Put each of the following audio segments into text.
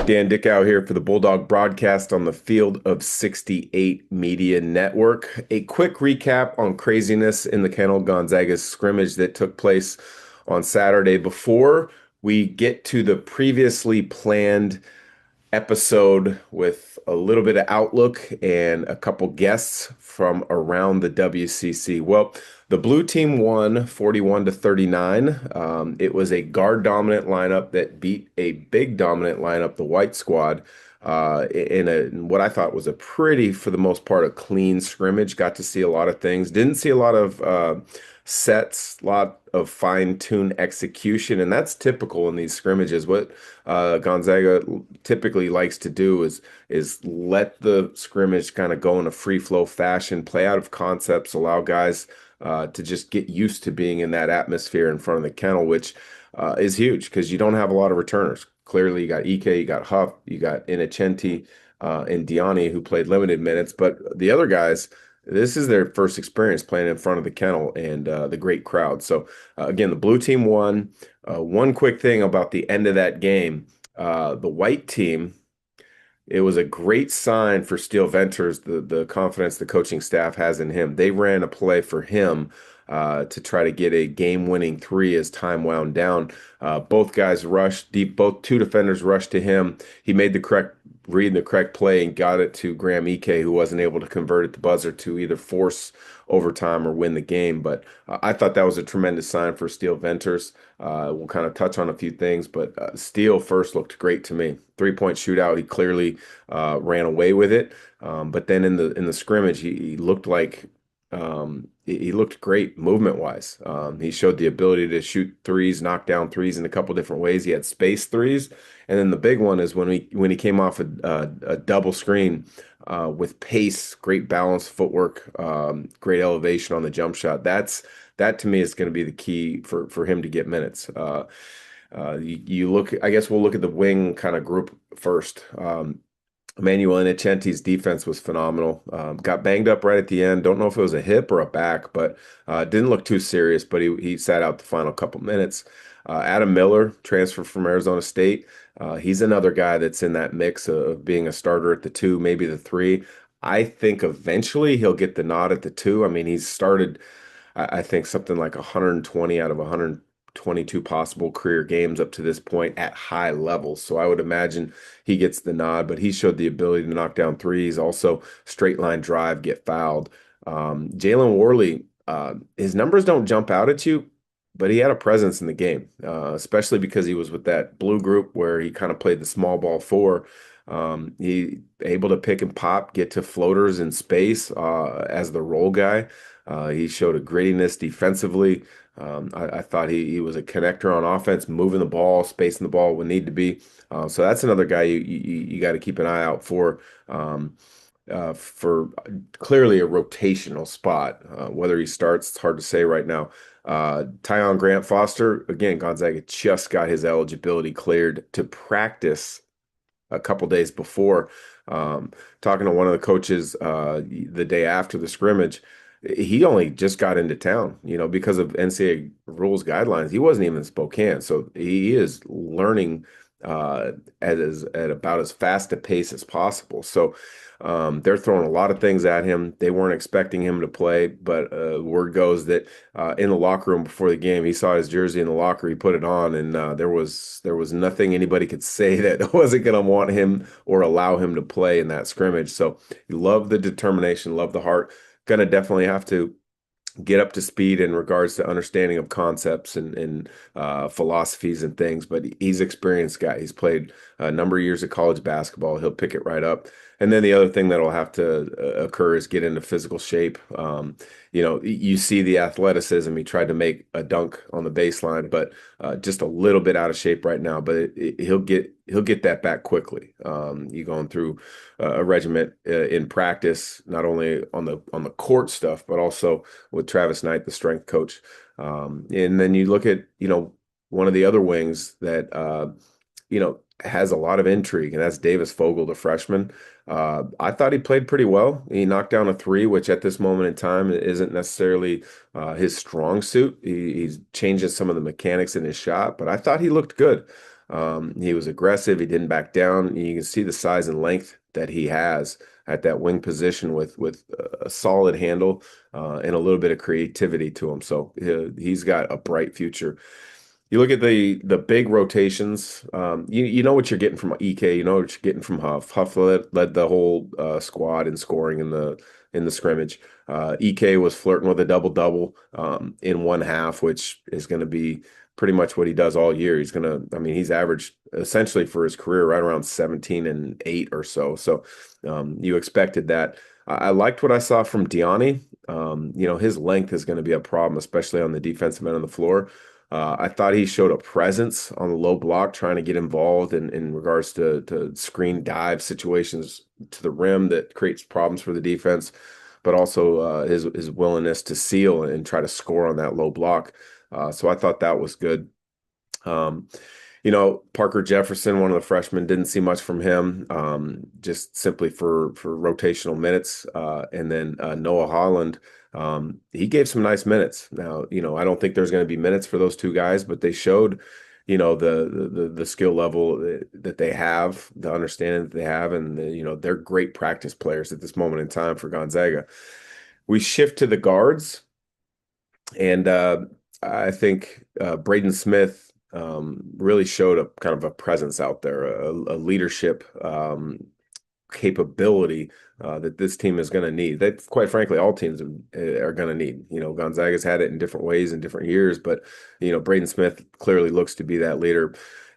Dan Dickow here for the Bulldog broadcast on the Field of 68 Media Network. A quick recap on craziness in the Kennel Gonzaga scrimmage that took place on Saturday before we get to the previously planned episode with a little bit of outlook and a couple guests from around the WCC. Well, the blue team won 41 to 39. It was a guard dominant lineup that beat a big dominant lineup, the white squad, in what I thought was a pretty, for the most part, a clean scrimmage. Got to see a lot of things. Didn't see a lot of sets, a lot of fine-tuned execution, and that's typical in these scrimmages. What Gonzaga typically likes to do is let the scrimmage kind of go in a free flow fashion, play out of concepts, allow guys to just get used to being in that atmosphere in front of the kennel, which is huge because you don't have a lot of returners. Clearly, you got Ike, you got Huff, you got Innocenti, and Diani, who played limited minutes, but the other guys, this is their first experience playing in front of the kennel and the great crowd. So again, the blue team won. One quick thing about the end of that game, the white team, it was a great sign for Steele Venters, the confidence the coaching staff has in him. They ran a play for him to try to get a game-winning three as time wound down. Both guys rushed deep. Both two defenders rushed to him. He made the correct read, the correct play, and got it to Graham Ike, who wasn't able to convert at the buzzer to either force overtime or win the game. But I thought that was a tremendous sign for Steele Venters. We'll kind of touch on a few things, but Steele first looked great to me. Three-point shootout, he clearly ran away with it. But then in the scrimmage, he looked like he looked great movement-wise. He showed the ability to shoot threes, knock down threes in a couple different ways. He had space threes, and then the big one is when he came off a double screen with pace, great balance, footwork, great elevation on the jump shot. That to me is going to be the key for him to get minutes. You look, I guess we'll look at the wing kind of group first. Emmanuel Innocenti's defense was phenomenal. Got banged up right at the end. Don't know if it was a hip or a back, but didn't look too serious. But he sat out the final couple minutes. Adam Miller, transfer from Arizona State. He's another guy that's in that mix of being a starter at the two, maybe the three. I think eventually he'll get the nod at the two. I mean, he's started, I think, something like 120 out of 122 possible career games up to this point at high levels. So I would imagine he gets the nod, but he showed the ability to knock down threes, also straight line drive, get fouled. Jalen Worley, his numbers don't jump out at you, but he had a presence in the game, especially because he was with that blue group where he kind of played the small ball four. He able to pick and pop, get to floaters in space as the roll guy. He showed a grittiness defensively. I thought he was a connector on offense, moving the ball, spacing the ball when need to be. So that's another guy you got to keep an eye out for clearly a rotational spot. Whether he starts, it's hard to say right now. Tyon Grant Foster, again, Gonzaga just got his eligibility cleared to practice a couple days before. Talking to one of the coaches the day after the scrimmage, he only just got into town, because of NCAA rules guidelines. He wasn't even in Spokane, so he is learning at about as fast a pace as possible. So they're throwing a lot of things at him. They weren't expecting him to play, but word goes that in the locker room before the game, he saw his jersey in the locker, he put it on, and there was nothing anybody could say that wasn't going to want him or allow him to play in that scrimmage. So you love the determination, love the heart. Going to definitely have to get up to speed in regards to understanding of concepts and philosophies and things, but he's an experienced guy. He's played a number of years of college basketball. He'll pick it right up. And then the other thing that'll have to occur is get into physical shape. You see the athleticism. He tried to make a dunk on the baseline, but just a little bit out of shape right now. But he'll get that back quickly. You going through a regiment in practice, not only on the court stuff, but also with Travis Knight, the strength coach. And then you look at one of the other wings that has a lot of intrigue, and that's Davis Fogel, the freshman. I thought he played pretty well. He knocked down a three, which at this moment in time isn't necessarily his strong suit. He's changing some of the mechanics in his shot, but I thought he looked good. He was aggressive. He didn't back down. You can see the size and length that he has at that wing position with a solid handle and a little bit of creativity to him. So he's got a bright future. You look at the big rotations. You know what you're getting from EK. You know what you're getting from Huff. Huff led the whole squad in scoring in the scrimmage. EK was flirting with a double double in one half, which is going to be pretty much what he does all year. I mean, he's averaged essentially for his career right around 17 and 8 or so. So you expected that. I liked what I saw from Diani. His length is going to be a problem, especially on the defensive end of the floor. I thought he showed a presence on the low block, trying to get involved in regards to screen dive situations to the rim that creates problems for the defense, but also his willingness to seal and try to score on that low block. So I thought that was good. Um, Parker Jefferson, one of the freshmen, didn't see much from him, just simply for rotational minutes. And then Noah Holland, he gave some nice minutes. Now, I don't think there's going to be minutes for those two guys, but they showed, the skill level that they have, the understanding that they have, and they're great practice players at this moment in time for Gonzaga. We shift to the guards, and I think Braden Smith really showed a kind of a presence out there, a leadership capability that this team is going to need. That, quite frankly, all teams are going to need. Gonzaga's had it in different ways in different years, but Braden Smith clearly looks to be that leader.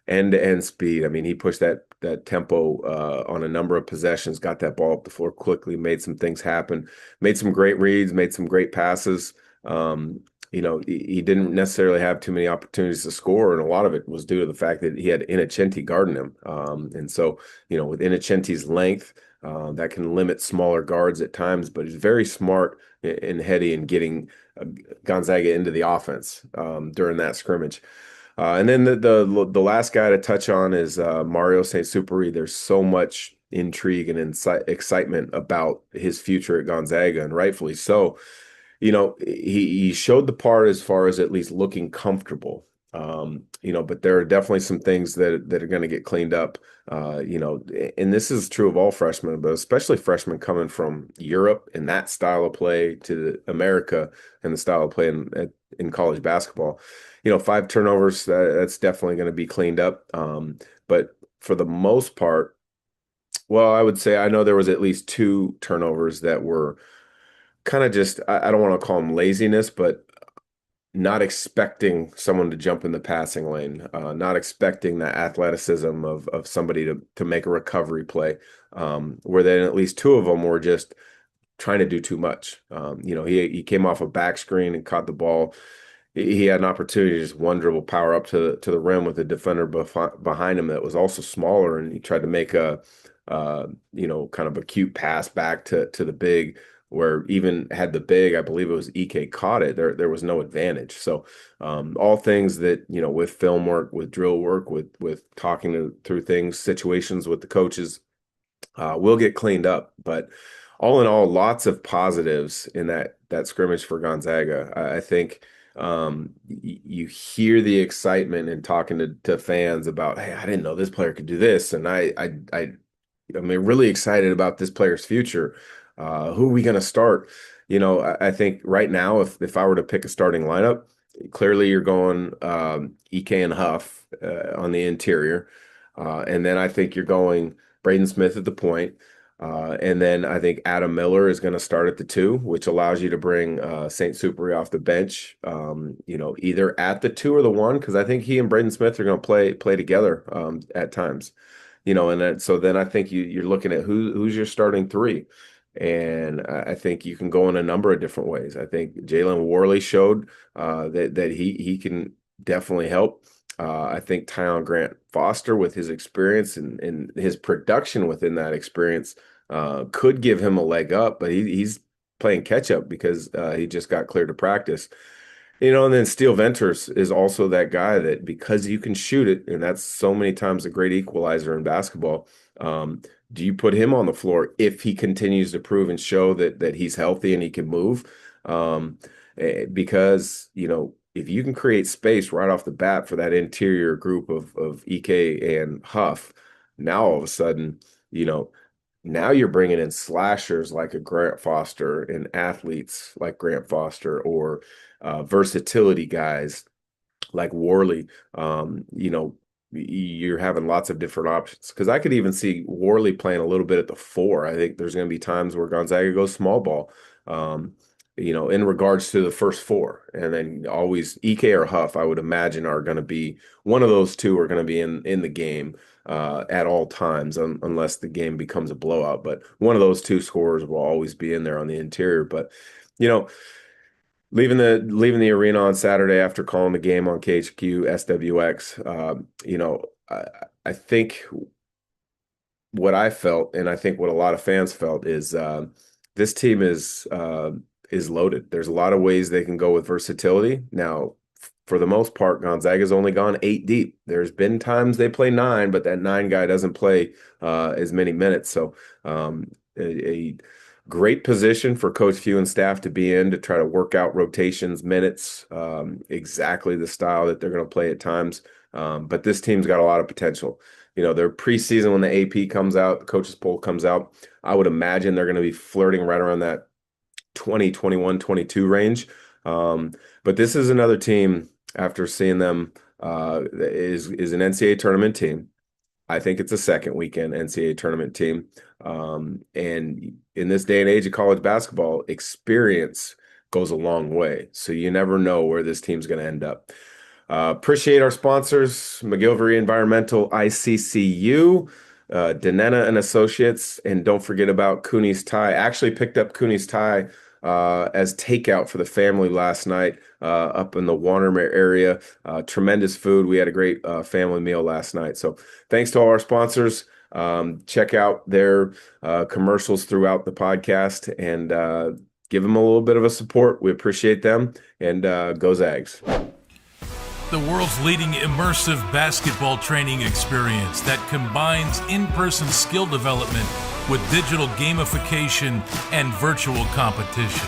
End-to-end speed. I mean, he pushed that tempo on a number of possessions, got that ball up the floor quickly, made some things happen, made some great reads, made some great passes. He didn't necessarily have too many opportunities to score, and a lot of it was due to the fact that he had Innocenti guarding him. And so, with Innocenti's length, that can limit smaller guards at times, but he's very smart and heady in getting Gonzaga into the offense during that scrimmage. And then the last guy to touch on is Mario St. Superi. There's so much intrigue and excitement about his future at Gonzaga, and rightfully so. He showed the part as far as at least looking comfortable. But there are definitely some things that are going to get cleaned up. And this is true of all freshmen, but especially freshmen coming from Europe and that style of play to America and the style of play in college basketball. 5 turnovers, that's definitely going to be cleaned up. But for the most part, well, I would say I know there was at least 2 turnovers that were kind of just, I don't want to call them laziness, but not expecting someone to jump in the passing lane, not expecting that athleticism of somebody to make a recovery play, where then at least 2 of them were just trying to do too much. He came off a back screen and caught the ball. He had an opportunity to just one dribble power up to the rim with a defender behind him that was also smaller, and he tried to make a kind of a cute pass back to the big, where even had the big, I believe it was EK, caught it, there was no advantage. So all things that, with film work, with drill work, with talking through things, situations with the coaches, will get cleaned up. But all in all, lots of positives in that scrimmage for Gonzaga. I think you hear the excitement in talking to fans about, hey, I didn't know this player could do this, and I'm really excited about this player's future. Who are we going to start? I think right now, if I were to pick a starting lineup, clearly you're going EK and Huff on the interior. And then I think you're going Braden Smith at the point. And then I think Adam Miller is going to start at the 2, which allows you to bring St. Superi off the bench, either at the 2 or the 1, because I think he and Braden Smith are going to play together at times. So then I think you're looking at who's your starting 3. And I think you can go in a number of different ways. I think Jalen Worley showed that he can definitely help. I think Tyon Grant Foster, with his experience and his production within that experience, could give him a leg up, but he's playing catch up because he just got cleared to practice. And then Steele Venters is also that guy that, because you can shoot it, and that's so many times a great equalizer in basketball. Do you put him on the floor if he continues to prove and show that he's healthy and he can move? Because if you can create space right off the bat for that interior group of EK and Huff, now all of a sudden, you know, now you're bringing in slashers like a Grant Foster and athletes like Grant Foster or versatility guys like Worley. You're having lots of different options because I could even see Worley playing a little bit at the four. I think there's going to be times where Gonzaga goes small ball. In regards to the first four, and then always EK or Huff, I would imagine are going to be one of those two are going to be in the game at all times, unless the game becomes a blowout. But one of those two scorers will always be in there on the interior. But you know, leaving the arena on Saturday after calling the game on KHQ SWX, I think what I felt, and I think what a lot of fans felt, is this team is loaded. There's a lot of ways they can go with versatility. Now, for the most part, Gonzaga's only gone 8 deep. There's been times they play nine, but that nine guy doesn't play as many minutes. So a great position for Coach Few and staff to be in to try to work out rotations, minutes, exactly the style that they're going to play at times. But this team's got a lot of potential. Their preseason, when the AP comes out, the coaches poll comes out, I would imagine they're going to be flirting right around that 20, 21, 22 range. But this is another team, after seeing them, is an NCAA tournament team. I think it's a second weekend NCAA tournament team. And in this day and age of college basketball, experience goes a long way. So you never know where this team's going to end up. Appreciate our sponsors, McGilvery Environmental, ICCU, Denena and Associates, and don't forget about Cooney's Tie. I actually picked up Cooney's Tie as takeout for the family last night up in the Wandermere area. Tremendous food. We had a great family meal last night. So thanks to all our sponsors. Check out their commercials throughout the podcast and give them a little bit of a support. We appreciate them, and go Zags. The world's leading immersive basketball training experience that combines in-person skill development with digital gamification and virtual competition.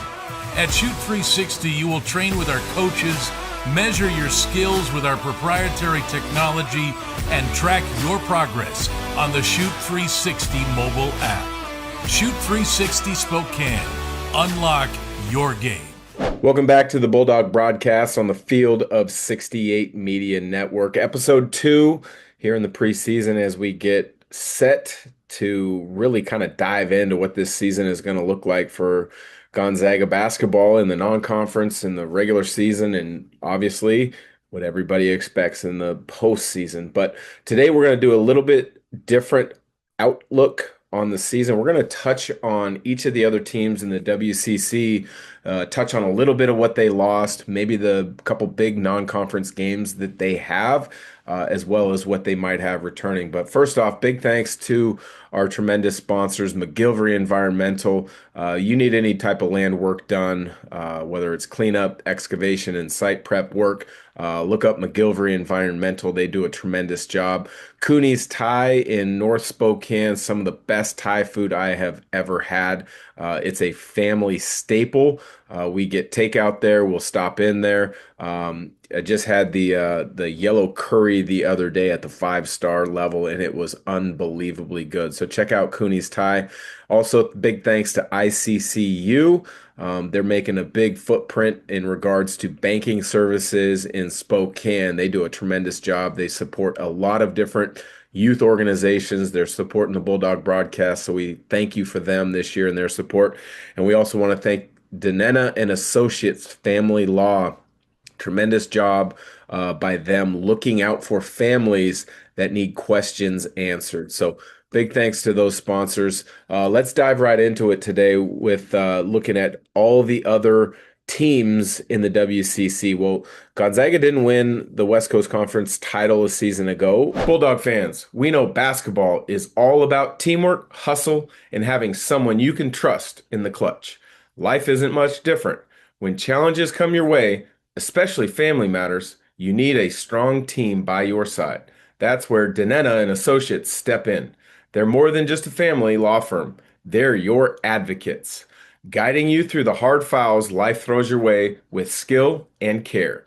At Shoot 360, you will train with our coaches, measure your skills with our proprietary technology, and track your progress on the Shoot 360 mobile app. Shoot 360 Spokane. Unlock your game. Welcome back to the Bulldog broadcast on the Field of 68 Media Network, episode 2 here in the preseason, as we get set to really kind of dive into what this season is going to look like for Gonzaga basketball in the non-conference and the regular season, and obviously what everybody expects in the postseason. But today we're going to do a little bit different outlook on the season. We're going to touch on each of the other teams in the WCC, touch on a little bit of what they lost, maybe the couple big non-conference games that they have, as well as what they might have returning. But first off, big thanks to our tremendous sponsors, McGilvery Environmental. You need any type of land work done, whether it's cleanup, excavation, and site prep work, look up McGilvery Environmental. They do a tremendous job. Cooney's Thai in North Spokane, some of the best Thai food I have ever had. It's a family staple. We get takeout there. We'll stop in there. I just had the yellow curry the other day at the 5-star level, and it was unbelievably good. So check out Cooney's Thai. Also, big thanks to ICCU. They're making a big footprint in regards to banking services in Spokane. They do a tremendous job. They support a lot of different youth organizations. They're supporting the Bulldog broadcast, so we thank you for them this year and their support. And we also want to thank Denena and Associates Family Law. Tremendous job by them looking out for families that need questions answered. So big thanks to those sponsors. Let's dive right into it today with looking at all the other teams in the WCC. Well, Gonzaga didn't win the West Coast Conference title a season ago. Bulldog fans, we know basketball is all about teamwork, hustle, and having someone you can trust in the clutch. Life isn't much different. When challenges come your way, especially family matters, you need a strong team by your side. That's where Denena and Associates step in. They're more than just a family law firm. They're your advocates, guiding you through the hard files life throws your way with skill and care.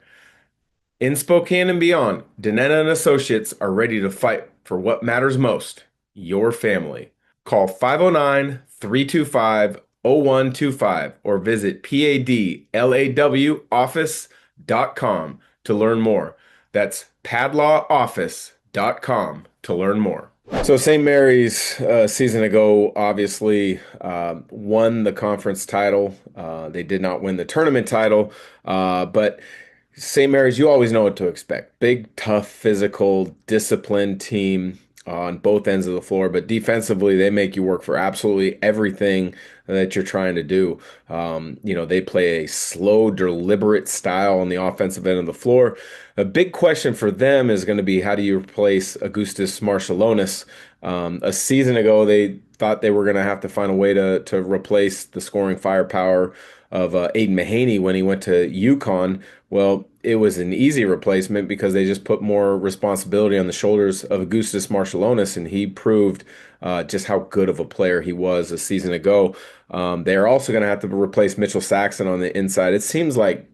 In Spokane and beyond, Danetta and Associates are ready to fight for what matters most, your family. Call 509-325-0125 or visit padlawoffice.com to learn more. That's padlawoffice.com to learn more. So St. Mary's season ago obviously won the conference title. They did not win the tournament title, but St. Mary's, you always know what to expect. Big, tough, physical, disciplined team on both ends of the floor, but defensively, they make you work for absolutely everything that you're trying to do. They play a slow, deliberate style on the offensive end of the floor. A big question for them is going to be how do you replace Augustus Marshallonis? A season ago, they thought they were going to have to find a way to replace the scoring firepower of Aiden Mahaney when he went to UConn. Well, it was an easy replacement because they just put more responsibility on the shoulders of Augustus Marshallonis, and he proved just how good of a player he was a season ago. They are also going to have to replace Mitchell Saxon on the inside. It seemed like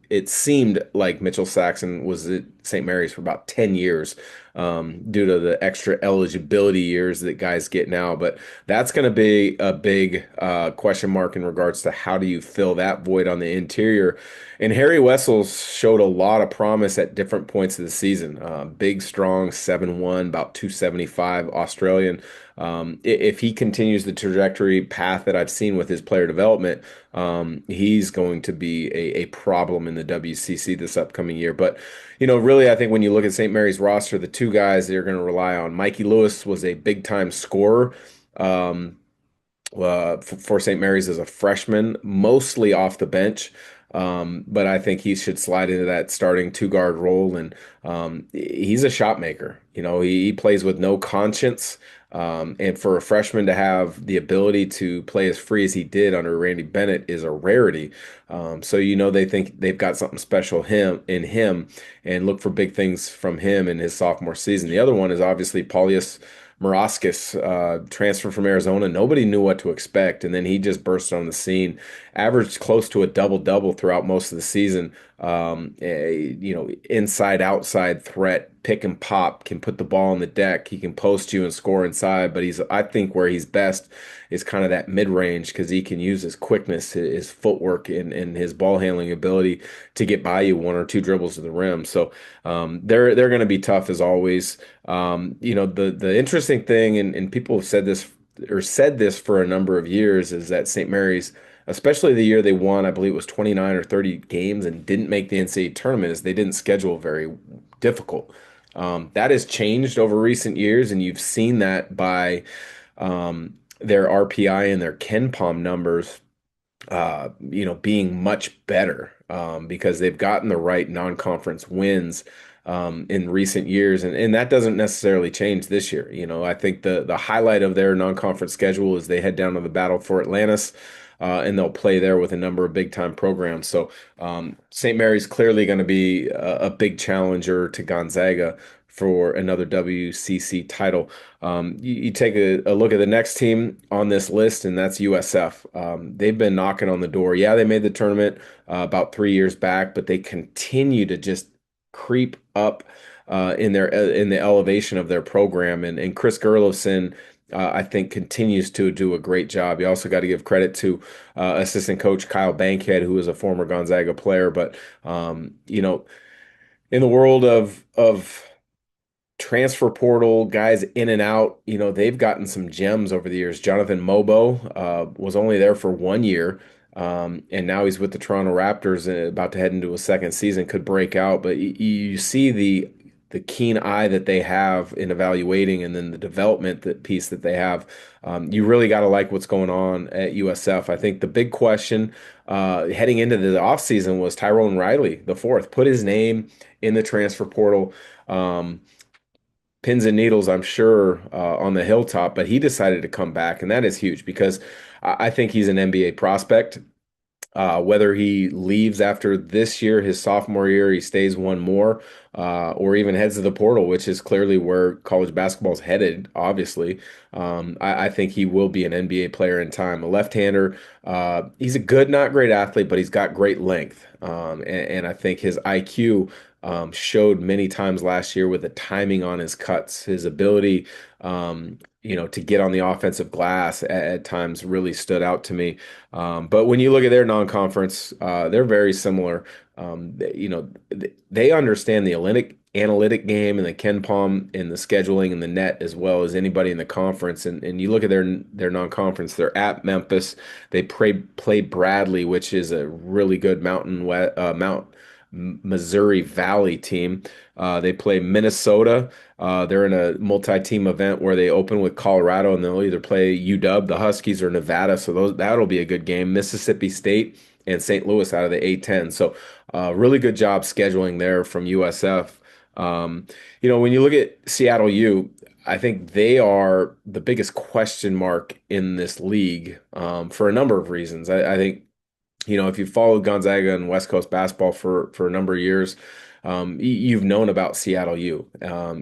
Mitchell Saxon was at St. Mary's for about 10 years due to the extra eligibility years that guys get now. But that's going to be a big question mark in regards to how do you fill that void on the interior. And Harry Wessels showed a lot of promise at different points of the season. Big, strong, 7'1", about 275 Australian. If he continues the trajectory path that I've seen with his player development, he's going to be a problem in the WCC this upcoming year. But, really, I think when you look at St. Mary's roster, the two guys they're going to rely on, Mikey Lewis was a big time scorer. For St. Mary's as a freshman, mostly off the bench. But I think he should slide into that starting two guard role. And he's a shot maker. He plays with no conscience. And for a freshman to have the ability to play as free as he did under Randy Bennett is a rarity. So they think they've got something special in him and look for big things from him in his sophomore season. The other one is obviously Paulius Moraskis, transfer from Arizona. Nobody knew what to expect, and then he just burst on the scene, averaged close to a double-double throughout most of the season. Inside outside threat, pick and pop, can put the ball on the deck. He can post you and score inside, but I think where he's best is kind of that mid-range because he can use his quickness, his footwork, and his ball handling ability to get by you one or two dribbles to the rim. So they're going to be tough as always. The interesting thing, and people have said this for a number of years, is that St. Mary's, especially the year they won, I believe it was 29 or 30 games and didn't make the NCAA tournament, is they didn't schedule very difficult. That has changed over recent years, and you've seen that by their RPI and their KenPom numbers, being much better because they've gotten the right non-conference wins in recent years, and that doesn't necessarily change this year. I think the highlight of their non-conference schedule is they head down to the Battle for Atlantis. And they'll play there with a number of big time programs. So St. Mary's clearly going to be a big challenger to Gonzaga for another WCC title. You take a look at the next team on this list, and that's USF. They've been knocking on the door. Yeah, they made the tournament about 3 years back, but they continue to just creep up in the elevation of their program. And Chris Gerlovson, I think, continues to do a great job. You also got to give credit to assistant coach Kyle Bankhead, who is a former Gonzaga player. But in the world of transfer portal guys in and out, they've gotten some gems over the years. Jonathan Mobo was only there for 1 year. And now he's with the Toronto Raptors, about to head into a second season, could break out. But you see the keen eye that they have in evaluating, and then the development piece that they have. You really got to like what's going on at USF. I think the big question heading into the offseason was Tyrone Riley, the fourth, put his name in the transfer portal. Pins and needles, I'm sure, on the hilltop, but he decided to come back, and that is huge because I think he's an NBA prospect. Whether he leaves after this year, his sophomore year, he stays one more, or even heads to the portal, which is clearly where college basketball is headed, obviously. I think he will be an NBA player in time. A left-hander, he's a good, not great athlete, but he's got great length. And I think his IQ showed many times last year with the timing on his cuts, his ability, to get on the offensive glass at times really stood out to me. But when you look at their non-conference, they're very similar. They understand the analytic game and the Ken Palm and the scheduling and the net as well as anybody in the conference. And you look at their non-conference, they're at Memphis. They play Bradley, which is a really good Mount Missouri Valley team. They play Minnesota. They're in a multi-team event where they open with Colorado, and they'll either play UW, the Huskies, or Nevada. So that'll be a good game. Mississippi State and St. Louis out of the A10. So really good job scheduling there from USF. When you look at Seattle U, I think they are the biggest question mark in this league for a number of reasons. I think if you've followed Gonzaga and West Coast basketball for a number of years, you've known about Seattle U.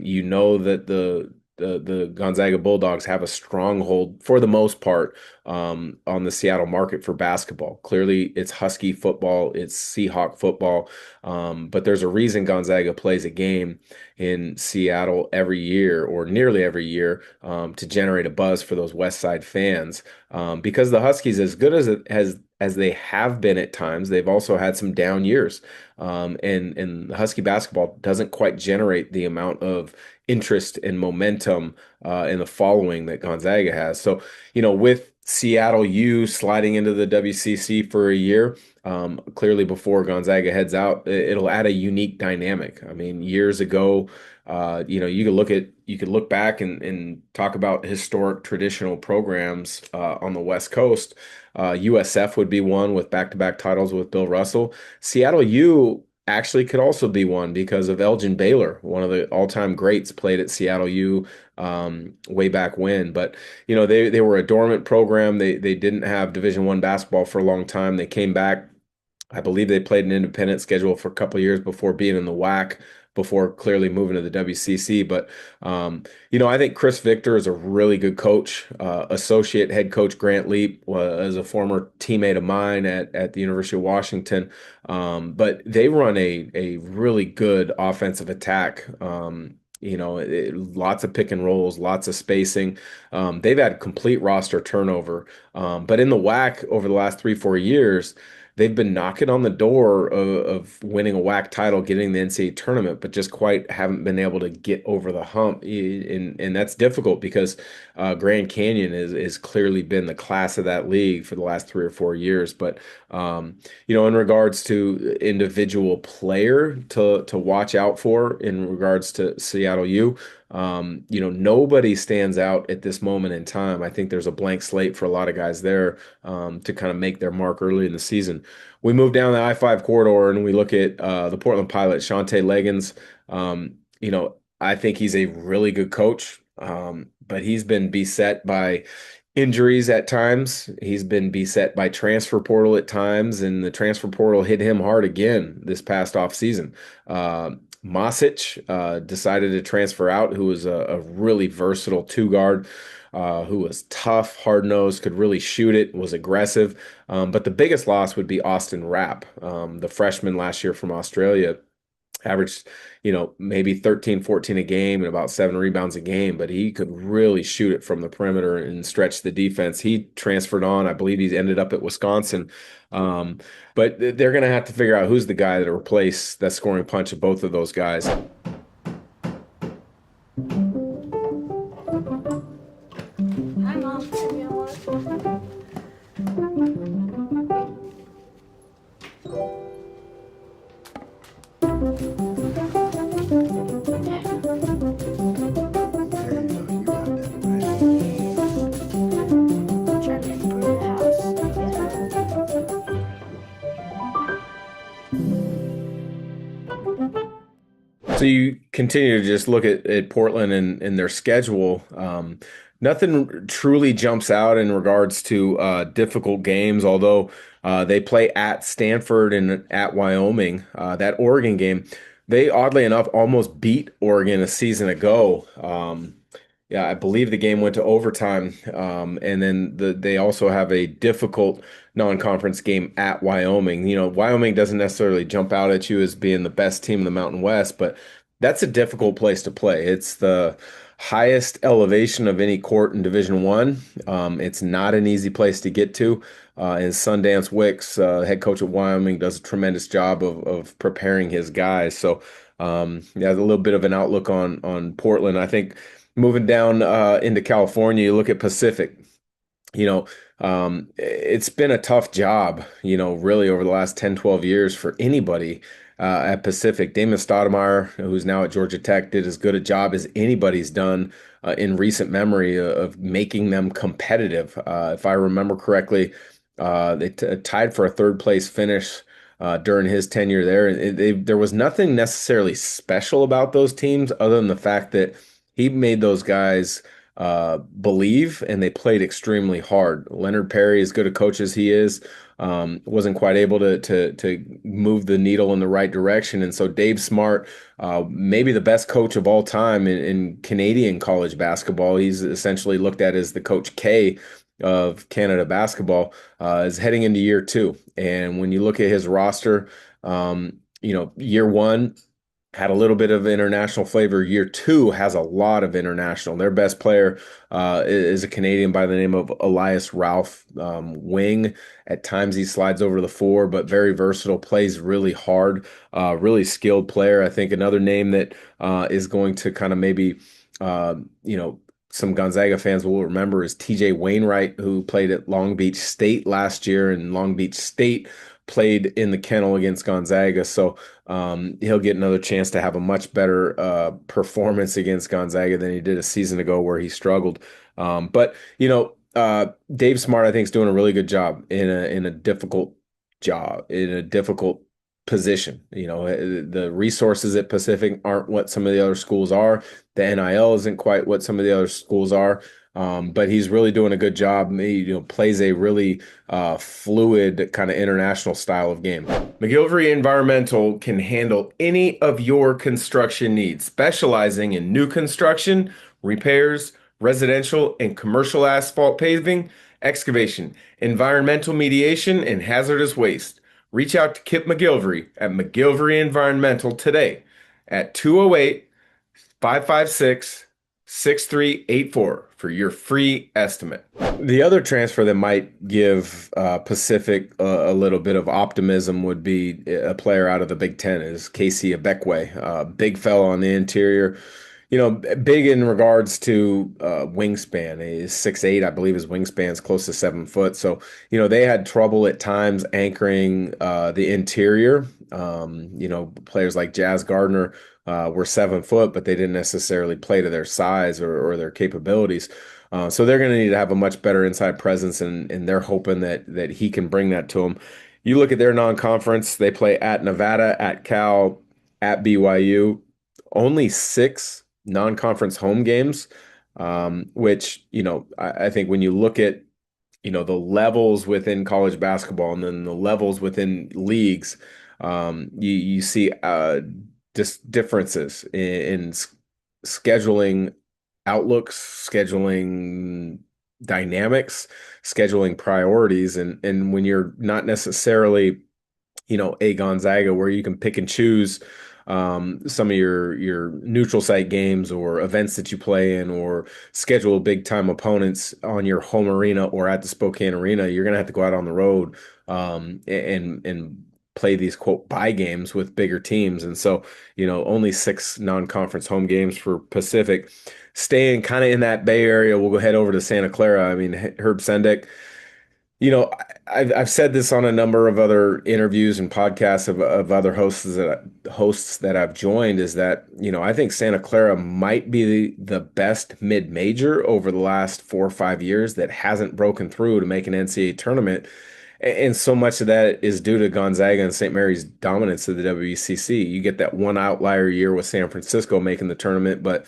You know that the Gonzaga Bulldogs have a stronghold for the most part on the Seattle market for basketball. Clearly, it's Husky football, it's Seahawk football, but there's a reason Gonzaga plays a game in Seattle every year or nearly every year to generate a buzz for those West Side fans. Because the Huskies, as good as they have been at times, they've also had some down years. And Husky basketball doesn't quite generate the amount of interest and momentum in the following that Gonzaga has. So, with Seattle U sliding into the WCC for a year, clearly before Gonzaga heads out, it'll add a unique dynamic. I mean, years ago, you could look back and talk about historic traditional programs on the West Coast. USF would be one with back-to-back titles with Bill Russell. Seattle U actually could also be one because of Elgin Baylor, one of the all-time greats, played at Seattle U way back when. But they were a dormant program. They didn't have Division I basketball for a long time. They came back. I believe they played an independent schedule for a couple of years before being in the WAC, before clearly moving to the WCC. But, I think Chris Victor is a really good coach. Associate head coach Grant Leap was a former teammate of mine at the University of Washington. But they run a really good offensive attack. Lots of pick and rolls, lots of spacing. They've had complete roster turnover. But in the WAC over the last 3-4 years, they've been knocking on the door of winning a WAC title, getting the NCAA tournament, but just quite haven't been able to get over the hump. And that's difficult because Grand Canyon is clearly been the class of that league for the last 3 or 4 years. But in regards to individual player to watch out for in regards to Seattle U, nobody stands out at this moment in time. I think there's a blank slate for a lot of guys there to kind of make their mark early in the season. We move down the I-5 corridor and we look at the Portland Pilot, Shante Leggins. I think he's a really good coach, but he's been beset by injuries at times. He's been beset by transfer portal at times, and the transfer portal hit him hard again this past off season. Masic decided to transfer out, who was a really versatile two-guard, who was tough, hard-nosed, could really shoot it, was aggressive. But the biggest loss would be Austin Rapp, the freshman last year from Australia. Averaged, maybe 13, 14 a game and about 7 rebounds a game, but he could really shoot it from the perimeter and stretch the defense. He transferred on. I believe he's ended up at Wisconsin. But they're going to have to figure out who's the guy to replace that scoring punch of both of those guys. Hi, Mom. Have you watched? Trying to improve the house. So you continue to just look at Portland and their schedule. Nothing truly jumps out in regards to difficult games, although they play at Stanford and at Wyoming. That Oregon game, they oddly enough almost beat Oregon a season ago. Yeah, I believe the game went to overtime. And then they also have a difficult non-conference game at Wyoming. Wyoming doesn't necessarily jump out at you as being the best team in the Mountain West, but that's a difficult place to play. It's the highest elevation of any court in Division One. It's not an easy place to get to. And Sundance Wicks, head coach at Wyoming, does a tremendous job of preparing his guys. So yeah, a little bit of an outlook on Portland. I think moving down into California, you look at Pacific. you know, it's been a tough job, really over the last 10, 12 years for anybody at Pacific. Damon Stoudemire, who's now at Georgia Tech, did as good a job as anybody's done in recent memory of making them competitive. If I remember correctly, they tied for a third place finish during his tenure there. There was nothing necessarily special about those teams other than the fact that he made those guys believe, and they played extremely hard. Leonard Perry, as good a coach as he is, wasn't quite able to move the needle in the right direction. And so Dave Smart, maybe the best coach of all time in Canadian college basketball, he's essentially looked at as the Coach K of Canada basketball, is heading into year two. And when you look at his roster, year one had a little bit of international flavor. Year two has a lot of international. Their best player is a Canadian by the name of Elias Ralph, wing. At times he slides over to the four, but very versatile, plays really hard, really skilled player. I think another name that is going to kind of maybe, some Gonzaga fans will remember is TJ Wainwright, who played at Long Beach State last year, and Long Beach State played in the Kennel against Gonzaga. So he'll get another chance to have a much better performance against Gonzaga than he did a season ago where he struggled. But Dave Smart, I think, is doing a really good job in a difficult position. The resources at Pacific aren't what some of the other schools are. The NIL isn't quite what some of the other schools are. But he's really doing a good job. He, plays a really fluid kind of international style of game. McGilvery Environmental can handle any of your construction needs, specializing in new construction, repairs, residential and commercial asphalt paving, excavation, environmental mediation, and hazardous waste. Reach out to Kip McGilvery at McGilvery Environmental today at 208-556-6384 for your free estimate. The other transfer that might give Pacific a little bit of optimism would be a player out of the Big Ten is Casey Abekwe, big fella on the interior. Big in regards to wingspan. He's 6'8", I believe his wingspan is close to 7 foot. So, they had trouble at times anchoring the interior. Players like Jazz Gardner were 7 foot, but they didn't necessarily play to their size or their capabilities. So they're going to need to have a much better inside presence, and they're hoping that he can bring that to them. You look at their non-conference, they play at Nevada, at Cal, at BYU. Only 6 non-conference home games, which, I think when you look at, the levels within college basketball and then the levels within leagues, you see just differences in scheduling outlooks, scheduling dynamics, scheduling priorities. And when you're not necessarily, a Gonzaga where you can pick and choose some of your neutral site games or events that you play in, or schedule big time opponents on your home arena or at the Spokane Arena, you're going to have to go out on the road and play these quote buy games with bigger teams. And so, only 6 non-conference home games for Pacific. Staying kind of in that Bay Area, we'll go head over to Santa Clara. I mean, Herb Sendek, I've said this on a number of other interviews and podcasts of other hosts that I've joined, is that, I think Santa Clara might be the best mid-major over the last 4 or 5 years that hasn't broken through to make an NCAA tournament. And so much of that is due to Gonzaga and St. Mary's dominance of the WCC. You get that one outlier year with San Francisco making the tournament, but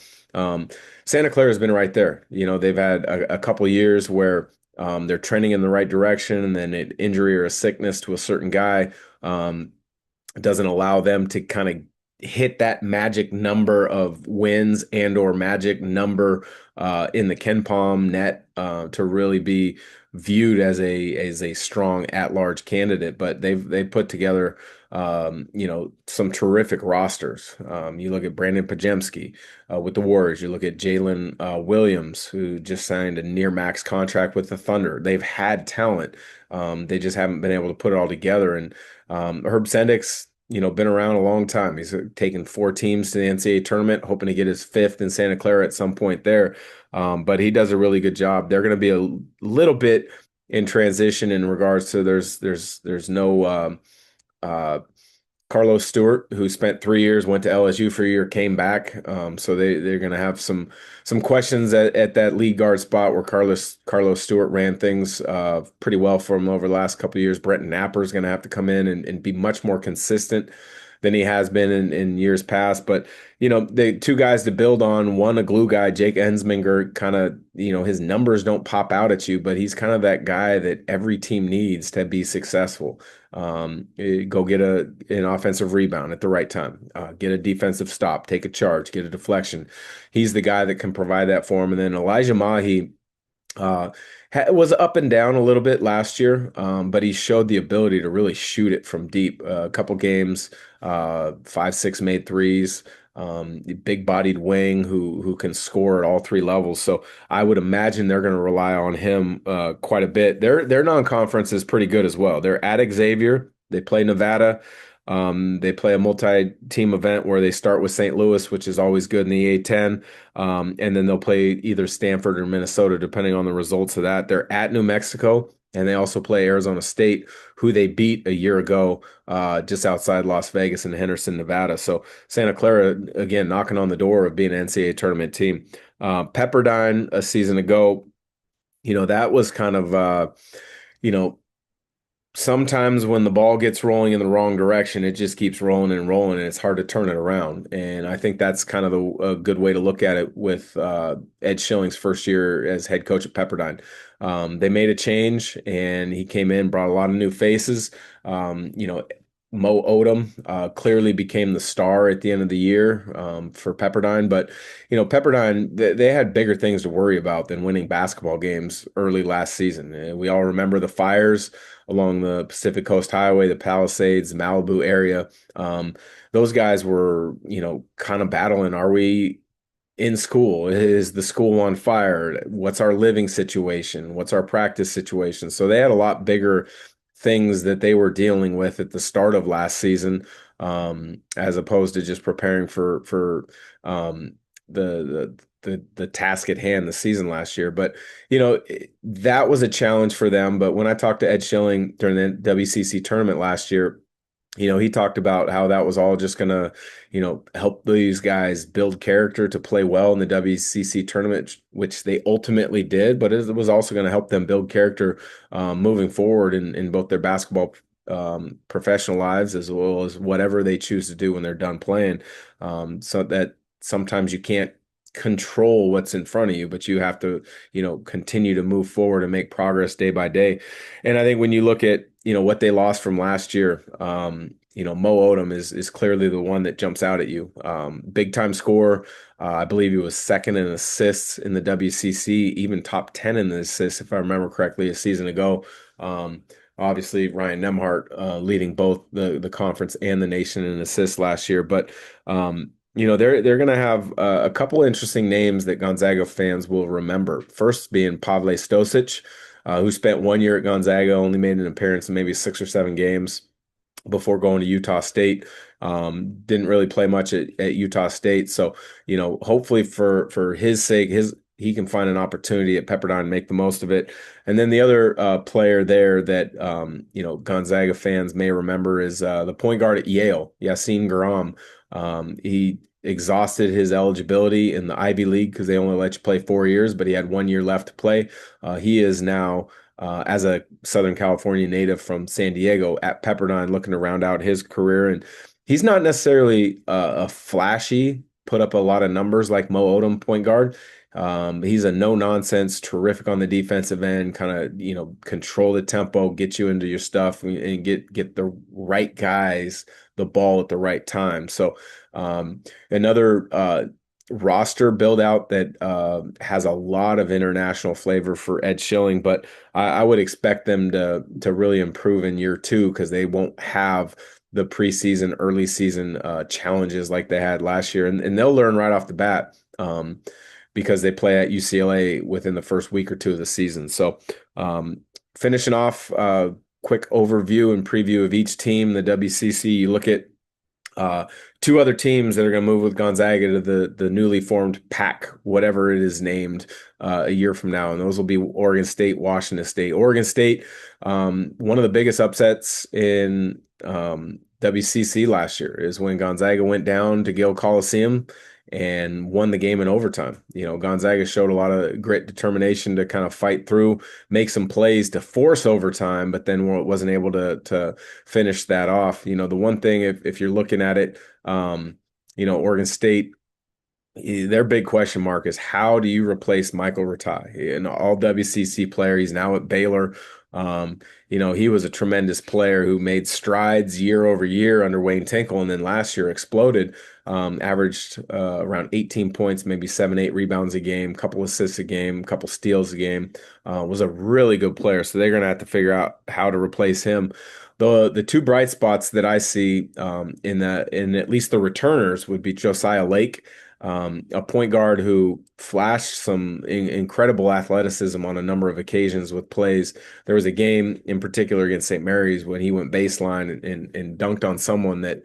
Santa Clara has been right there. They've had a couple years where they're trending in the right direction, and then an injury or a sickness to a certain guy doesn't allow them to kind of hit that magic number of wins and or magic number in the Ken Palm net to really be viewed as a strong at-large candidate. But they've put together some terrific rosters. You look at Brandon Pajemski with the Warriors. You look at Jalen Williams, who just signed a near max contract with the Thunder. They've had talent. They just haven't been able to put it all together. And Herb Sendik's, been around a long time. He's taken 4 teams to the NCAA tournament, hoping to get his fifth in Santa Clara at some point there. But he does a really good job. They're going to be a little bit in transition in regards to there's no uh, Carlos Stewart, who spent 3 years, went to LSU for a year, came back. So they're going to have some questions at that lead guard spot where Carlos Stewart ran things pretty well for him over the last couple of years. Brett Napper is going to have to come in and be much more consistent than he has been in years past. But the 2 guys to build on, one a glue guy, Jake Ensminger, kind of his numbers don't pop out at you, but he's kind of that guy that every team needs to be successful. Go get an offensive rebound at the right time, get a defensive stop, take a charge, get a deflection. He's the guy that can provide that for him. And then Elijah Mahi uh, was up and down a little bit last year, but he showed the ability to really shoot it from deep. A couple games, 5, 6 made threes. Big-bodied wing who can score at all 3 levels. So I would imagine they're going to rely on him quite a bit. Their non-conference is pretty good as well. They're at Xavier. They play Nevada. They play a multi-team event where they start with St. Louis, which is always good in the A10. And then they'll play either Stanford or Minnesota, depending on the results of that. They're at New Mexico, and they also play Arizona State, who they beat a year ago just outside Las Vegas in Henderson, Nevada. So Santa Clara, again, knocking on the door of being an NCAA tournament team. Pepperdine a season ago, that was kind of, you know, sometimes when the ball gets rolling in the wrong direction, it just keeps rolling and rolling, and it's hard to turn it around. And I think that's kind of a good way to look at it with Ed Schilling's first year as head coach at Pepperdine. They made a change, and he came in, brought a lot of new faces. Mo Odom clearly became the star at the end of the year for Pepperdine. But, Pepperdine, they had bigger things to worry about than winning basketball games early last season. We all remember the fires along the Pacific Coast Highway, the Palisades, Malibu area. Those guys were, kind of battling. Are we in school? Is the school on fire? What's our living situation? What's our practice situation? So they had a lot bigger things that they were dealing with at the start of last season, as opposed to just preparing for the task at hand, the season last year. But that was a challenge for them. But when I talked to Ed Schilling during the WCC tournament last year, he talked about how that was all just gonna, help these guys build character to play well in the WCC tournament, which they ultimately did. But it was also going to help them build character moving forward in both their basketball professional lives as well as whatever they choose to do when they're done playing. So that sometimes you can't control what's in front of you, but you have to, continue to move forward and make progress day by day. And I think when you look at, what they lost from last year, Mo Odom is clearly the one that jumps out at you. Big time scorer. I believe he was second in assists in the WCC, even top 10 in the assists, if I remember correctly, a season ago. Obviously, Ryan Nemhart leading both the conference and the nation in assists last year. But they're going to have a couple interesting names that Gonzaga fans will remember. First being Pavle Stosic, who spent 1 year at Gonzaga, only made an appearance in maybe 6 or 7 games before going to Utah State. Didn't really play much at Utah State. So, hopefully for his sake, he can find an opportunity at Pepperdine and make the most of it. And then the other player there that, Gonzaga fans may remember is the point guard at Yale, Yassine Garam. He exhausted his eligibility in the Ivy League because they only let you play 4 years, but he had 1 year left to play. He is now, as a Southern California native from San Diego, at Pepperdine, looking to round out his career. And he's not necessarily a flashy, put up a lot of numbers like Mo Odom point guard. He's a no-nonsense, terrific on the defensive end, kind of, control the tempo, get you into your stuff, and get the right guys the ball at the right time. So another roster build out that has a lot of international flavor for Ed Schilling, but I would expect them to really improve in year two because they won't have the preseason, early season challenges like they had last year, and they'll learn right off the bat. Because they play at UCLA within the first week or two of the season. So, finishing off, quick overview and preview of each team, the WCC. You look at uh, two other teams that are going to move with Gonzaga to the newly formed PAC, whatever it is named, a year from now, and those will be Oregon State, Washington State. Oregon State, one of the biggest upsets in WCC last year is when Gonzaga went down to Gill Coliseum and won the game in overtime. Gonzaga showed a lot of grit, determination to kind of fight through, make some plays to force overtime, but then wasn't able to finish that off. The one thing, if you're looking at it, Oregon State, their big question mark is how do you replace Michael Rataj, an all WCC player? He's now at Baylor. He was a tremendous player who made strides year over year under Wayne Tinkle, and then last year exploded. Averaged around 18 points, maybe 7, 8 rebounds a game, couple assists a game, couple steals a game. Was a really good player. So they're going to have to figure out how to replace him. The two bright spots that I see in at least the returners would be Josiah Lake, a point guard who flashed some incredible athleticism on a number of occasions with plays. There was a game in particular against St. Mary's when he went baseline and dunked on someone that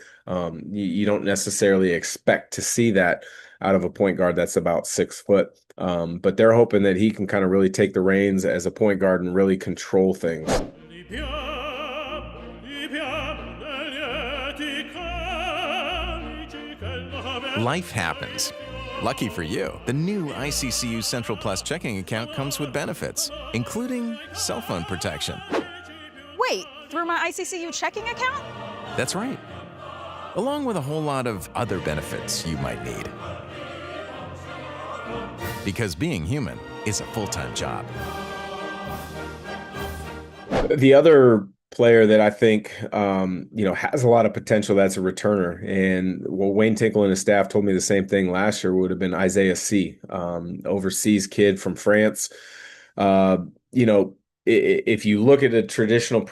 you don't necessarily expect to see that out of a point guard that's about 6 foot. But they're hoping that he can kind of really take the reins as a point guard and really control things. Life happens. Lucky for you, the new ICCU Central Plus checking account comes with benefits, including cell phone protection. Wait, through my ICCU checking account? That's right. Along with a whole lot of other benefits you might need. Because being human is a full-time job. The other player that I think has a lot of potential that's a returner, and Wayne Tinkle and his staff told me the same thing last year, would have been Isaiah C, overseas kid from France. If you look at a traditional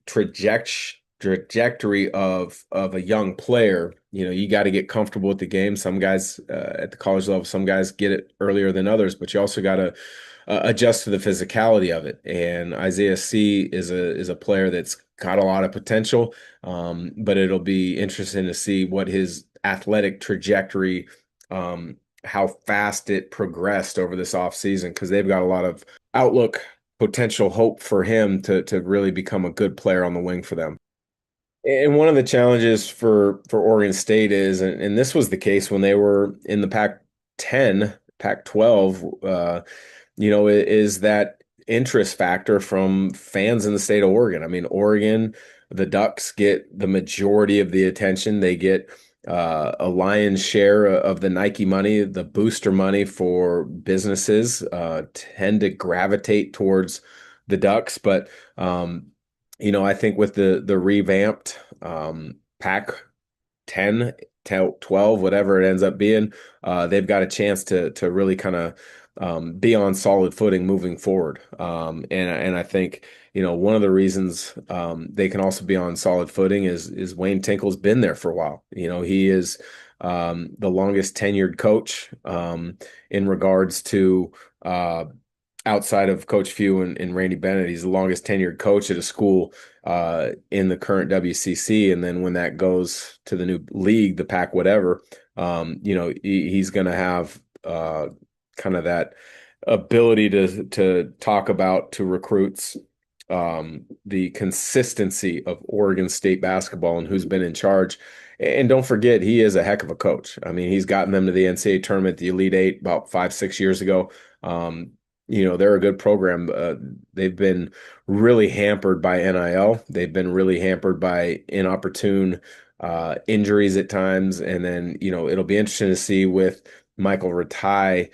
trajectory of a young player, you got to get comfortable with the game. Some guys at the college level, some guys get it earlier than others, but you also got to adjust to the physicality of it. And Isaiah C is a player that's got a lot of potential, but it'll be interesting to see what his athletic trajectory, how fast it progressed over this offseason, because they've got a lot of outlook, potential hope for him to really become a good player on the wing for them. And one of the challenges for Oregon State is, and this was the case when they were in the Pac-10, Pac-12, is that interest factor from fans in the state of Oregon. I mean, Oregon, the Ducks get the majority of the attention. They get a lion's share of the Nike money, the booster money for businesses tend to gravitate towards the Ducks. But, I think with the revamped Pac-10, 12, whatever it ends up being, they've got a chance to really kind of be on solid footing moving forward. And I think, one of the reasons they can also be on solid footing is Wayne Tinkle's been there for a while. He is the longest tenured coach in regards to outside of Coach Few and Randy Bennett. He's the longest tenured coach at a school in the current WCC. And then when that goes to the new league, the Pac whatever, he's going to have kind of that ability to talk about to recruits the consistency of Oregon State basketball and who's been in charge. And don't forget, he is a heck of a coach. I mean, he's gotten them to the NCAA tournament, the Elite Eight, about 5-6 years ago. They're a good program. They've been really hampered by NIL. They've been really hampered by inopportune injuries at times. And then, it'll be interesting to see with Michael Rataj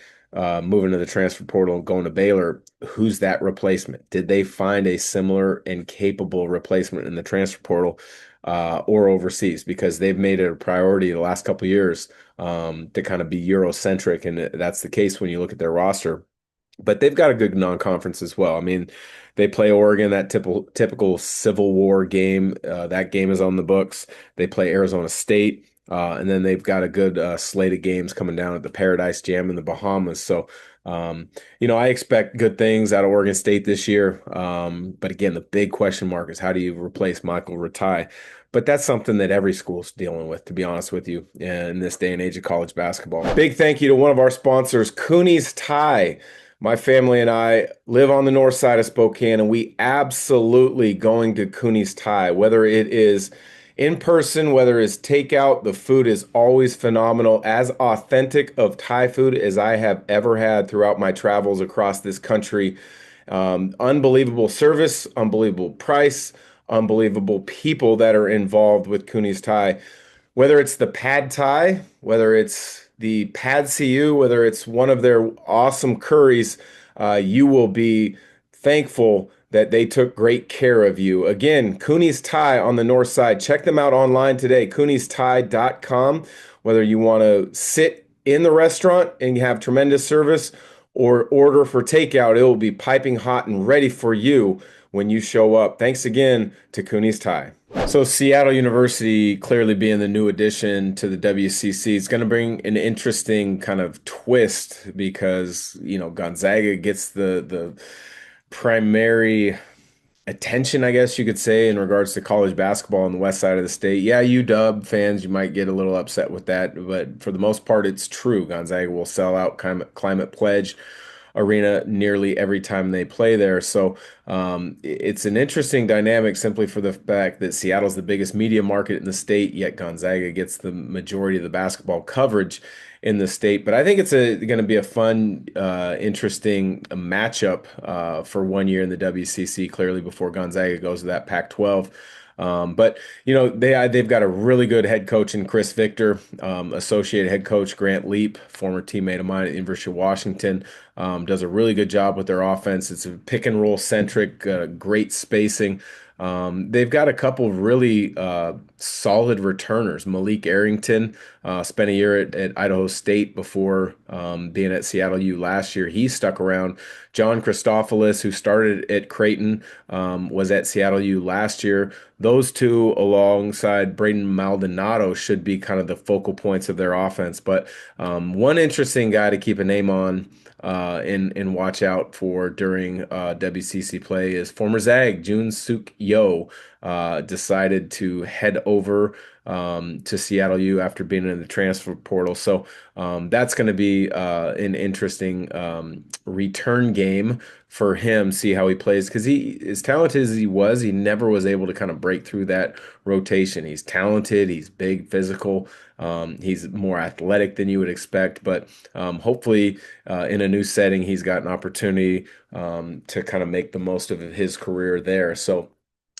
moving to the transfer portal and going to Baylor, who's that replacement? Did they find a similar and capable replacement in the transfer portal or overseas? Because they've made it a priority the last couple of years to kind of be Eurocentric, and that's the case when you look at their roster. But they've got a good non-conference as well. I mean, they play Oregon, that typical Civil War game. That game is on the books. They play Arizona State, and then they've got a good slate of games coming down at the Paradise Jam in the Bahamas. So, I expect good things out of Oregon State this year. But again, the big question mark is how do you replace Michael Rataj? But that's something that every school's dealing with, to be honest with you, in this day and age of college basketball. Big thank you to one of our sponsors, Cooney's Tie. My family and I live on the north side of Spokane, and we absolutely going to Cooney's Thai. Whether it is in person, whether it's takeout, the food is always phenomenal. As authentic of Thai food as I have ever had throughout my travels across this country. Unbelievable service, unbelievable price, unbelievable people that are involved with Cooney's Thai. Whether it's the pad Thai, whether it's the pad CU, whether it's one of their awesome curries, you will be thankful that they took great care of you. Again, Cooney's Thai on the north side. Check them out online today, cooniesthai.com. Whether you want to sit in the restaurant and you have tremendous service or order for takeout, it will be piping hot and ready for you when you show up. Thanks again to Cooney's Thai. So Seattle University clearly being the new addition to the WCC is going to bring an interesting kind of twist because, Gonzaga gets the primary attention, I guess you could say, in regards to college basketball on the west side of the state. Yeah, UW fans, you might get a little upset with that, but for the most part, it's true. Gonzaga will sell out Climate Pledge Arena nearly every time they play there. So it's an interesting dynamic simply for the fact that Seattle's the biggest media market in the state, yet Gonzaga gets the majority of the basketball coverage in the state. But I think it's going to be a fun, interesting matchup for 1 year in the WCC, clearly before Gonzaga goes to that Pac-12. But they've got a really good head coach in Chris Victor, associate head coach Grant Leap, former teammate of mine at the University of Washington, does a really good job with their offense. It's a pick and roll centric, great spacing. They've got a couple really solid returners. Malik Arrington spent a year at Idaho State before being at Seattle U last year. He stuck around. John Christophilus, who started at Creighton, was at Seattle U last year. Those two, alongside Braden Maldonado, should be kind of the focal points of their offense. But one interesting guy to keep a name on and watch out for during WCC play is former Zag Jun Suk Yo decided to head over to Seattle U after being in the transfer portal. So that's going to be an interesting return game for him, see how he plays, because he, as talented as he never was able to kind of break through that rotation. He's talented, he's big, physical, he's more athletic than you would expect, but hopefully in a new setting, he's got an opportunity to kind of make the most of his career there. So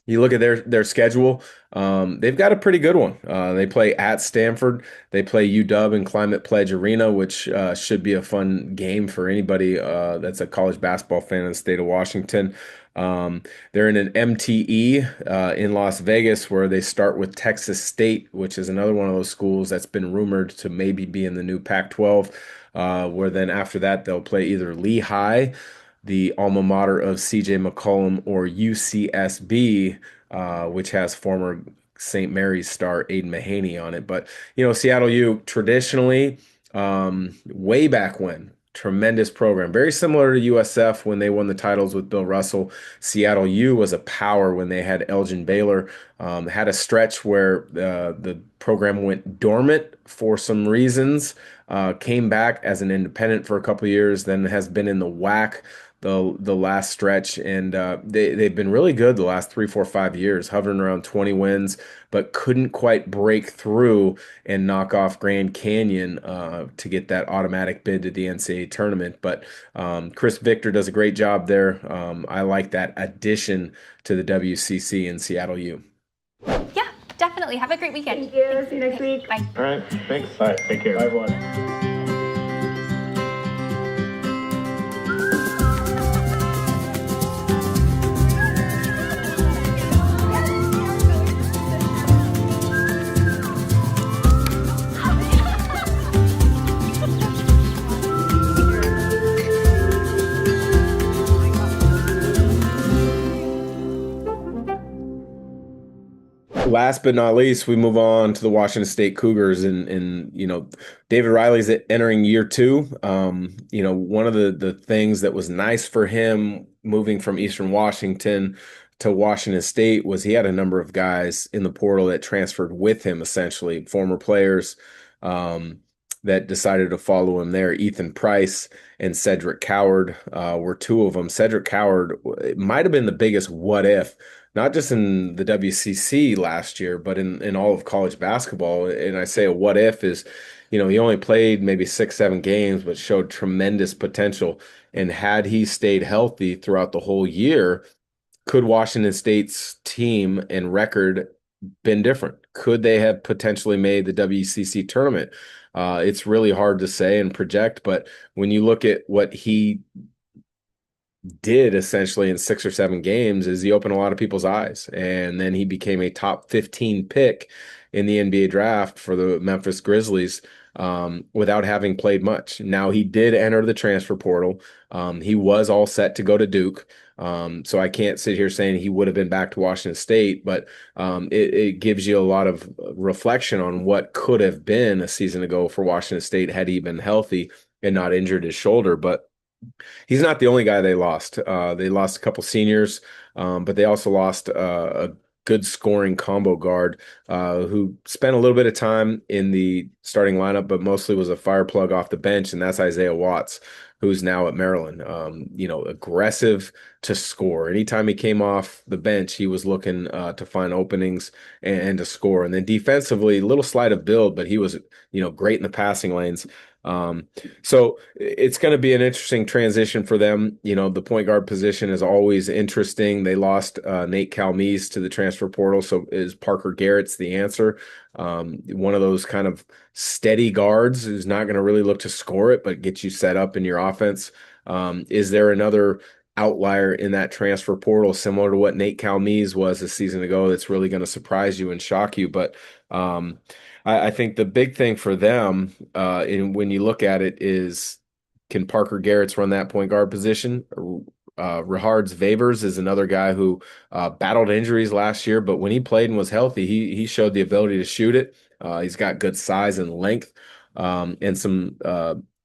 you look at their schedule, they've got a pretty good one. They play at Stanford. They play UW in Climate Pledge Arena, which should be a fun game for anybody that's a college basketball fan in the state of Washington. They're in an MTE in Las Vegas where they start with Texas State, which is another one of those schools that's been rumored to maybe be in the new Pac-12, where then after that they'll play either Lehigh, the alma mater of CJ McCollum, or UCSB, which has former St. Mary's star Aiden Mahaney on it. But, Seattle U traditionally, way back when, tremendous program. Very similar to USF when they won the titles with Bill Russell. Seattle U was a power when they had Elgin Baylor. Had a stretch where the program went dormant for some reasons. Came back as an independent for a couple of years, then has been in the WAC the last stretch, and they've been really good the last 3, 4, 5 years, hovering around 20 wins, but couldn't quite break through and knock off Grand Canyon to get that automatic bid to the NCAA tournament. But Chris Victor does a great job there. I like that addition to the WCC in Seattle U. Yeah, definitely. Have a great weekend. Thank you. See you next week. Bye. All right, thanks. All right, take care. Bye, everyone. last but not least, we move on to the Washington State Cougars, and David Riley's entering year two. One of the things that was nice for him moving from Eastern Washington to Washington State was he had a number of guys in the portal that transferred with him, essentially former players that decided to follow him there. Ethan Price and Cedric Coward were two of them. Cedric Coward, it might have been the biggest what if, not just in the WCC last year, but in all of college basketball. And I say a what if is, he only played maybe 6, 7 games, but showed tremendous potential. And had he stayed healthy throughout the whole year, could Washington State's team and record been different? Could they have potentially made the WCC tournament? It's really hard to say and project, but when you look at what he did essentially in 6 or 7 games, is he opened a lot of people's eyes, and then he became a top 15 pick in the NBA draft for the Memphis Grizzlies without having played much. Now, he did enter the transfer portal. He was all set to go to Duke. So I can't sit here saying he would have been back to Washington State, but it gives you a lot of reflection on what could have been a season ago for Washington State had he been healthy and not injured his shoulder. But he's not the only guy they lost. They lost a couple seniors, but they also lost a good scoring combo guard who spent a little bit of time in the starting lineup, but mostly was a fire plug off the bench, and that's Isaiah Watts, who's now at Maryland. Aggressive to score. Anytime he came off the bench, he was looking to find openings and to score. And then defensively, a little slight of build, but he was, great in the passing lanes. So it's going to be an interesting transition for them. The point guard position is always interesting. They lost Nate Calmes to the transfer portal. So is Parker Garrett's the answer? One of those kind of steady guards who's not going to really look to score it, but get you set up in your offense. Is there another outlier in that transfer portal similar to what Nate Calmes was a season ago that's really going to surprise you and shock you? But I think the big thing for them, when you look at it, is can Parker Garrett's run that point guard position? Rihards Vavers is another guy who battled injuries last year, but when he played and was healthy, he showed the ability to shoot it. He's got good size and length and some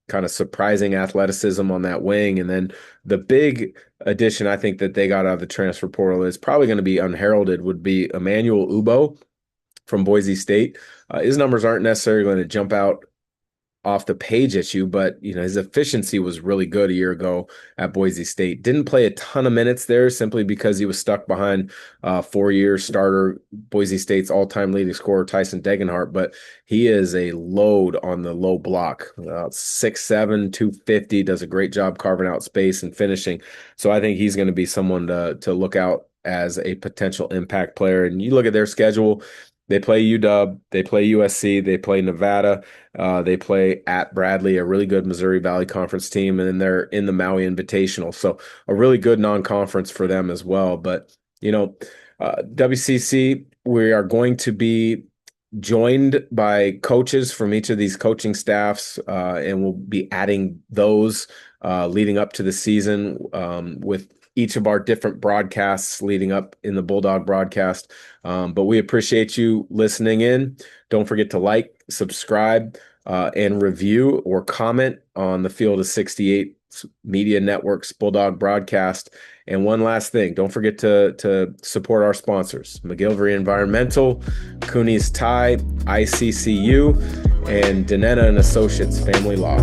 kind of surprising athleticism on that wing. And then the big addition I think that they got out of the transfer portal is probably going to be unheralded would be Emmanuel Ubo from Boise State. His numbers aren't necessarily going to jump out off the page at you, but his efficiency was really good a year ago at Boise State. Didn't play a ton of minutes there simply because he was stuck behind 4-year starter Boise State's all-time leading scorer Tyson Degenhart, but he is a load on the low block. 6'7", 250, does a great job carving out space and finishing. So I think he's going to be someone to look out as a potential impact player. And you look at their schedule. They play UW, they play USC, they play Nevada, they play at Bradley, a really good Missouri Valley Conference team, and then they're in the Maui Invitational. So a really good non-conference for them as well. But, WCC, we are going to be joined by coaches from each of these coaching staffs, and we'll be adding those leading up to the season with each of our different broadcasts leading up in the Bulldog broadcast. But we appreciate you listening in. Don't forget to like, subscribe, and review or comment on the Field of 68 Media Network's Bulldog broadcast. And one last thing, don't forget to support our sponsors, McGilvery Environmental, Cooney's Tie, ICCU, and Danetta and Associates Family Law.